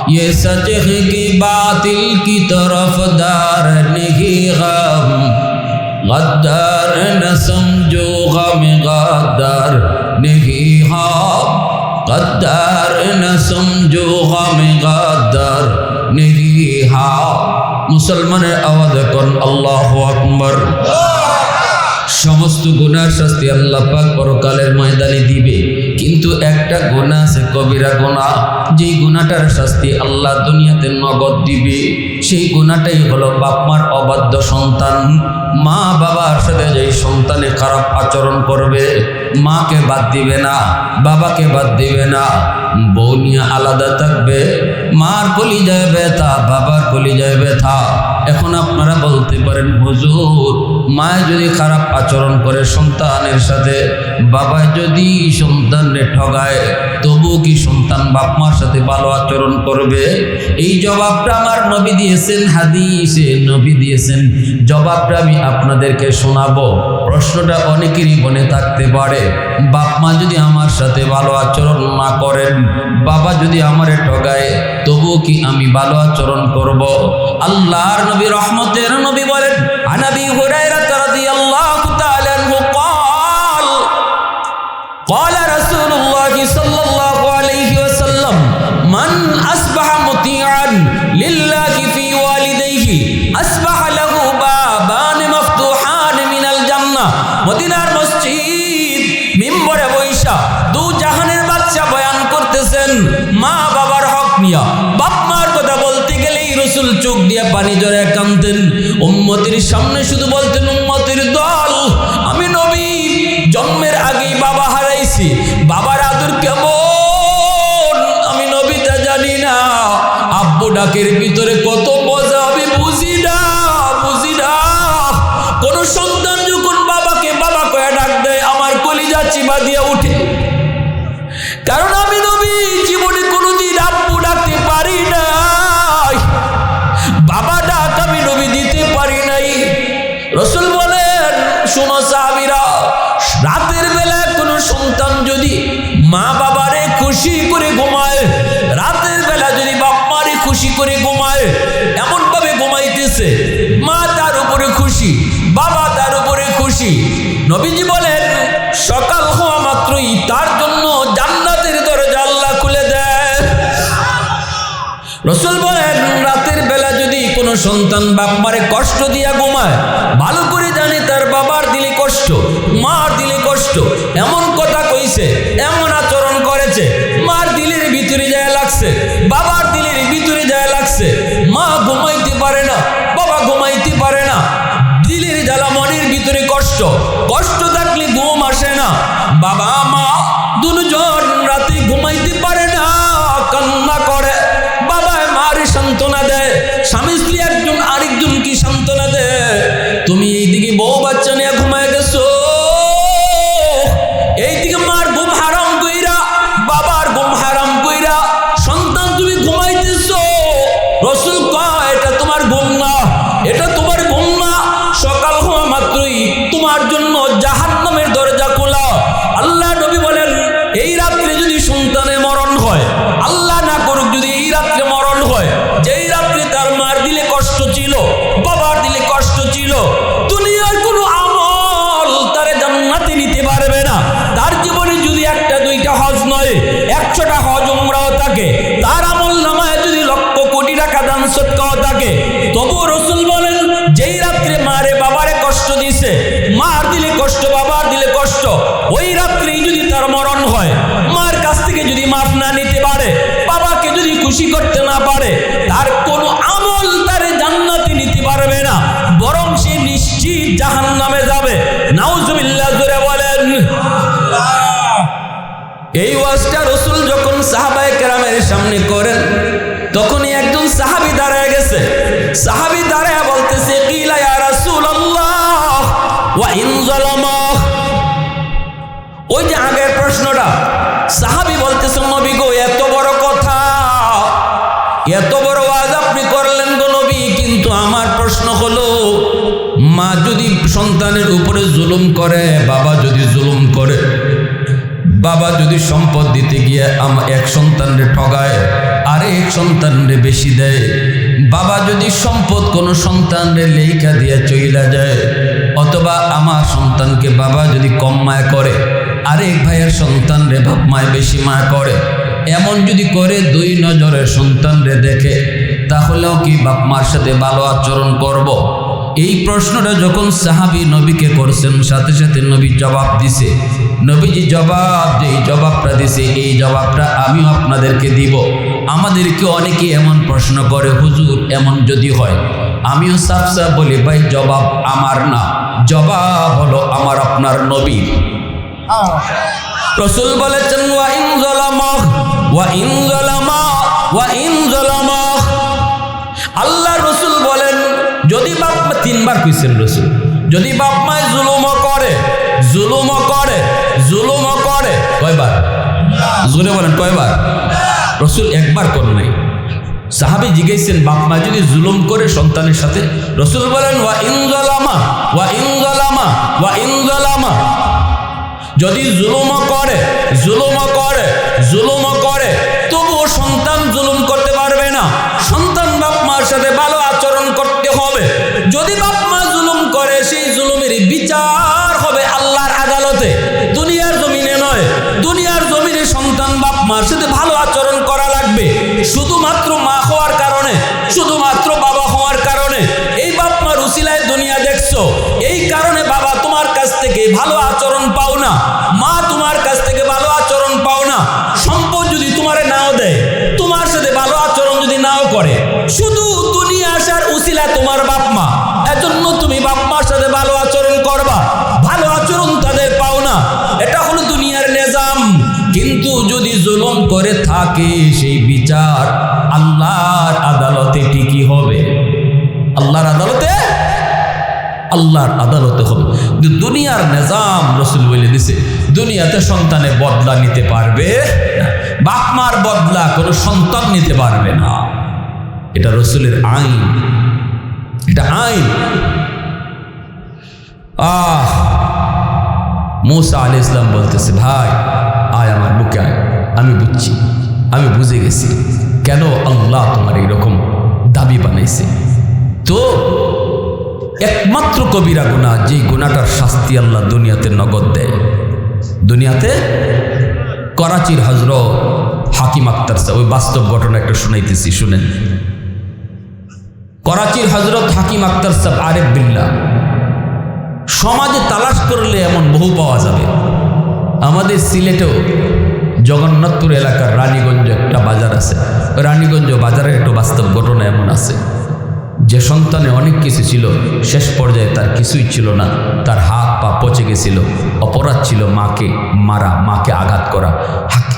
ये सच है कि बातिल की तरफ दार नहीं गम गद्दार न समझो गम गद्दार नहीं हम गद्दार न समझो गम गद्दार नहीं हम मुसलमान आवाज कर अल्लाहु अकबर समस्त गुनार शास्ति अल्लाह पाक परकालेर मयदाने दिबे किन्तु एकटा गुनाह आछे कबीरा गुनाह जेई गुनाहटार शास्ति अल्लाह दुनियाते नगद दिबे सेई गुनाहटाई हलो बाप मार अबाध्य सन्तान मा बाबार साथे जेई सन्ताने खाराप आचरण करबे माके बाद दिबे ना बाबाके बाद दिबे ना बউ নিয়ে আলাদা থাকবে মার কলিজায় ব্যথা বাবার কলিজায় ব্যথা এখন আপনারা বলতে পারেন হুজুর মা যদি খারাপ আচরণ করে সন্তানের সাথে বাবা যদি সন্তানকে ঠগায় তবু কি সন্তান বাপ মার সাথে ভালো আচরণ করবে এই জবাবটা আমার নবী দিয়েছেন হাদিসে নবী দিয়েছেন জবাবটা আমি আপনাদেরকে শোনাবো প্রশ্নটা অনেকেরই মনে থাকতে পারে বাপ মা যদি আমার সাথে ভালো আচরণ না করেন বাবা যদি আমারে ঠগায় তবু কি আমি ভালো আচরণ করব আল্লাহর নবী রহমতের নবী বলেন আনাবি হুরায়রা রাদিয়াল্লাহু তাআলা আনহু قال قال رسول الله صلى الله عليه وسلم من اصبح مطيعا لله في والديه اصبح له بابان مفتوحان من الجنه মদিনার মসজিদ মিম্বরে বৈশা দু জাহানের বাদশা বয়ান করতেছেন মা বাবার হক নিয়া বাপ মার কথা বলতে গেলেই রাসূল চোখ দিয়ে পানি ঝরে কাঁদতেন উম্মতের সামনে শুধু বলতেন উম্মতের দল আমি নবী জন্মের আগেই বাবা হারাইছি বাবার আদর কেমন আমি নবী তা জানি না আব্বু ডাকের ভিতরে কত মজা আমি বুঝি না কোন সন্তান যখন বাবাকে বাবা কয়ে ডাক দেয় আমার কলিজা চিবা দিয়ে উঠে কারণ আমি নবী জীবনে কোনোদিন আব্বু ডাকতে পারি নাই বাবা ডাক আমি নবী দিতে পারি নাই রাসূল বলেন শোনো সাহাবীরা রাতের বেলা কোনো সন্তান যদি মা বাবারে খুশি করে ঘুমায় রাতের বেলা যদি বাপ মারে খুশি করে ঘুমায় এমন ভাবে ঘুমাইতেছে মা তার উপরে খুশি বাবা তার উপরে খুশি নবীজি বলেন সকাল হওয়া মাত্রই তার জন্য জান্নাতের দরজা আল্লাহ খুলে দেয় রাসূল বলেন রাতের বেলা যদি কোনো সন্তান বাপ মারে কষ্ট দিয়া ঘুমায় ভালো করে জানে তার বাবার দিলে কষ্ট মার দিলে কষ্ট এমন কথা কইছে এমন আচরণ করেছে মার দিলের ভিতরে যায় লাগছে বাবার দিলের ভিতরে যায় লাগছে মা ঘুমাইতে পারে না বাবা ঘুমাইতে পারে না দিলের জ্বালা মনের ভিতরে কষ্ট থাকলে ঘুম আসে না বাবা মা দুজন রাতে ঘুমাইতে পারে না কান্না করে বাবা মার সান্ত্বনা দেয় স্বামী স্ত্রী একজন আরেকজনকে সান্ত্বনা দেয় তুমি এইদিকে বউ বাচ্চা নিয়ে ঘুমায় গেছো এইদিকে মার ঘুম হারাম কইরা বাবার ঘুম হারাম কইরা সন্তান তুমি ঘুমাইতেছো রাসূল কয় এটা তোমার ঘুম না এটা তোমার ঘুম না সকাল হওয়া মাত্রই তোমার জন্য জাহান্নামের দরজা খোলা আল্লাহ নবী বলেন এই রাত্রে যদি সন্তানের মরণ হয় আল্লাহ না করুক যদি এই রাত্রে মরণ হয় যেই রাত্রে তার মার দিলে কষ্ট ছিল বাবার দিলে কষ্ট ছিল দুনিয়ার কোনো আমল তারে জান্নাতে নিতে পারবে না তার জীবনে যদি একটা দুইটা হজ নয় 100টা হজ উমরাও থাকে তার আমল নামায় যদি লক্ষ কোটি টাকা দান সদকাও থাকে তবু রাসূল বলেন যেই রাত্রে মারে বাবারে কষ্ট দিছে মার দিলে কষ্ট বাবার দিলে কষ্ট ওই রাত্রেই যদি তার মরণ হয় মার কাছ থেকে যদি মাফ না নিতে পারে বাবাকে যদি খুশি করতে না পারে তার কোনো আমল তারে জান্নাতে নিতে পারবে না বরং সে নিশ্চিত জাহান্নামে যাবে নাউজুবিল্লাহ জোরে বলেন এই ওয়াজটা রাসূল যখন সাহাবায়ে কেরামের সামনে করেন তখনই একজন সাহাবী দাঁড়ায় গেছে সাহাবী দাঁড়ায় বলতেছে কিলা ইয়া রাসূলুল্লাহ ওয়া ইন যালামাহ। ওই যে আগের প্রশ্নটা, সাহাবী বলতেছে নবী গো এত বড় কথা, এত বড় ওয়াজ আপনি করলেন গো নবী, কিন্তু আমার প্রশ্ন হলো মা যদি সন্তানের উপরে জুলুম করে, বাবা যদি জুলুম করে, বাবা যদি সম্পদ দিতে গিয়ে এক সন্তানরে ঠগায় আরে এক সন্তানরে বেশি দেয়, বাবা যদি সম্পদ কোনো সন্তানরে লেখা দিয়ে চইলা যায়, অথবা আমার সন্তানকে বাবা যদি কম মায়া করে আরেক ভাইয়ের সন্তানরে বাপ মায় বেশি মায়া করে, এমন যদি করে দুই নজরে সন্তানরে দেখে, তাহলেও কি বাপ মার সাথে ভালো আচরণ করব? এই প্রশ্নটা যখন সাহাবী নবীকে করছেন, সাথে সাথে নবী জবাব দিছে। নবীজি যেই জবাবটা দিছে, এই জবাবটা আমিও আপনাদেরকে দিব। আমাদেরকে অনেকে এমন প্রশ্ন করে, হুজুর এমন যদি হয়, আমিও সাফ সাফ বলি ভাই জবাব আমার না, জবাব হলো আমার আপনার নবীর। রাসূল বলেছেন ওয়া ইন যালামাহ ওয়া ইন যালামা ওয়া ইন যালামাহ। আল্লাহ রাসূল বলেন যদি বাপ মা, তিনবার কইছেন রাসূল, যদি বাপ মায় জুলুমও করে, জুলুমও করে, জুলুমও করে, কয়বার? জোরে বলেন কয়বার? রাসূল একবার করে নাই। সাহাবী জিজ্ঞাসেন বাপ মা যদি জুলুম করে সন্তানের সাথে, রাসূল বলেন ওয়া ইন যালামা ওয়া ইন যালামা ওয়া ইন যালামা। যদি জুলুমও করে, জুলুমও করে, জুলুমও করে, তবুও সন্তান জুলুম করতে পারবে না, সন্তান বাপ মার সাথে ভালো আচরণ করতে হবে। যদি বাপ মা জুলুম করে, সেই জুলুমের বিচার হবে আল্লাহর আদালতে, দুনিয়ার জমিনে নয়। দুনিয়ার জমিনে সন্তান বাপ মার সাথে ভালো আচরণ করা লাগবে, শুধুমাত্র মা হওয়ার কারণে, শুধুমাত্র বাবা হওয়ার কারণে। এই বাপ মার উসিলায় দুনিয়া দেখছো, এই কারণে বাবা তোমার কাছ থেকে ভালো আচরণ পাও না, মা তোমার কাছ থেকে ভালো আচরণ পাও না। সম্পদ যদি তোমারে নাও দেয়, তোমার সাথে ভালো আচরণ যদি নাও করে, শুধু দুনিয়া আসার উসিলা তোমার বাপ মা, এজন্য তুমি বাপ মার সাথে ভালো আচরণ করবা, ভালো আচরণ তাদের পাও না। এটা হলো দুনিয়ার নিজাম। কিন্তু যদি জুলুম করে থাকে, সেই বিচার আল্লাহর আদালতে ঠিকই হবে, আল্লাহর আদালতে, আল্লাহর আদালতে হবে। দুনিয়ার নিজাম রাসূল বলে দিছে, দুনিয়াতে সন্তানে বদলা নিতে পারবে না, বাপ মার বদলা কোনো সন্তান নিতে পারবে না। এটা রাসূলের আইন, এটা আইন। মূসা আলাইহিস সালাম বলতেছে ভাই আয় আমার বুকে আয়, আমি বুঝছি, আমি বুঝে গেছি কেন আল্লাহ তোমার এইরকম দাবি বানাইছে। তো একমাত্র কবিরা গুনাহ, যে গুনাহটার শাস্তি আল্লাহ দুনিয়াতে নগদ দেয়, দুনিয়াতে। করাচির হযরত হাকিম আক্তার সাহেব, ওই বাস্তব ঘটনা একটা শুনাইতেছি, শুনেন। করাচির হযরত হাকিম আক্তার সাহেব আরেফ বিল্লাহ, সমাজে তালাশ করলে এমন বহু পাওয়া যাবে। আমাদের সিলেটেও জগন্নাথপুর এলাকার রানীগঞ্জ একটা বাজার আছে, রানীগঞ্জ বাজারের একটা বাস্তব ঘটনা এমন আছে, যে সন্তানে অনেক কিছু ছিল, শেষ পর্যায়ে তার কিছুই ছিল না, তার হাত পা পচে গেছিল। অপরাধ ছিল মাকে মারা, মাকে আঘাত করা।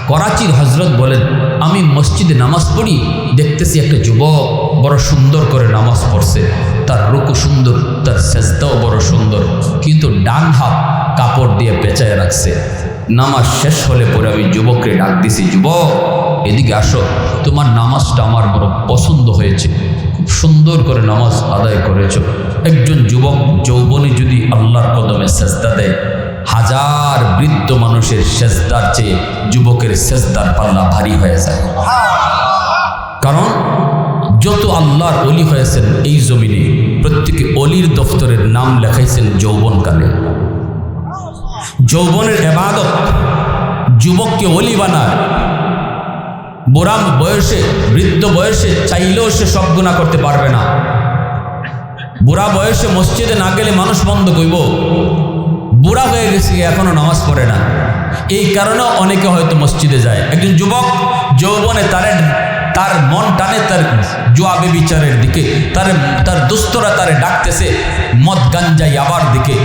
করাচির হযরত বলেন আমি মসজিদে নামাজ পড়ি, দেখতেছি একটা যুবক বড় সুন্দর করে নামাজ পড়ছে, তার রুকু সুন্দর, তার সেজদাও বড় সুন্দর, কিন্তু ডান হাত কাপড় দিয়ে পেঁচায় রাখছে। নামাজ শেষ হলে পরে আমি যুবককে ডাক দিছি, যুবক এদিকে আসো, তোমার নামাজটা আমার বড় পছন্দ হয়েছে, খুব সুন্দর করে নামাজ আদায় করেছ। একজন যুবক যৌবনে যদি আল্লাহর কদমে সেজদা দেয়, হাজার বৃদ্ধ মানুষের সেজদার চেয়ে যুবকের সেজদার পাল্লা ভারী হয়ে যায়। কারণ যত আল্লাহর অলি হয়েছেন এই জমিনে, প্রত্যেকে অলির দফতরের নাম লেখাইছেন যৌবনকালে। যৌবনের ইবাদত যুবককে অলি বানায়। বুড়া বয়সে, বৃদ্ধ বয়সে চাইলেও সে সব গুনাহ করতে পারবে না। বুড়া বয়সে মসজিদে না গেলে মানুষ বন্ধ কইব, বুড়া হয়ে গেছে এখনো নামাজ পড়ে না। এই কারণে অনেকে হয়তো মসজিদে যায়। একজন যুবক যৌবনে তার মন টানে তার জুয়াবে বিচারের দিকে, তার দুস্তরা তারে ডাকতেছে মদ গাঞ্জা ইয়াবার দিকে।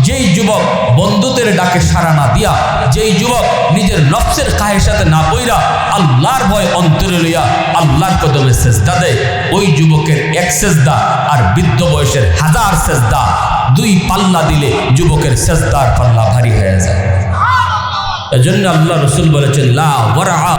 যেই যুবক বন্ধুদের ডাকে সাড়া না দিয়া, যেই যুবক নিজের নফসের কাহের সাথে না বইরা আল্লাহর ভয় অন্তরে লইয়া আল্লাহর কদমে সেজদা দেয়, ওই যুবকের এক সেজদা আর বৃদ্ধ বয়সের 1000 সেজদা, দুই পাল্লা দিলে যুবকের সেজদার পাল্লা ভারী হয়ে যায়। এজন্য আল্লাহ রসুল বলেছেন লা ওয়ারা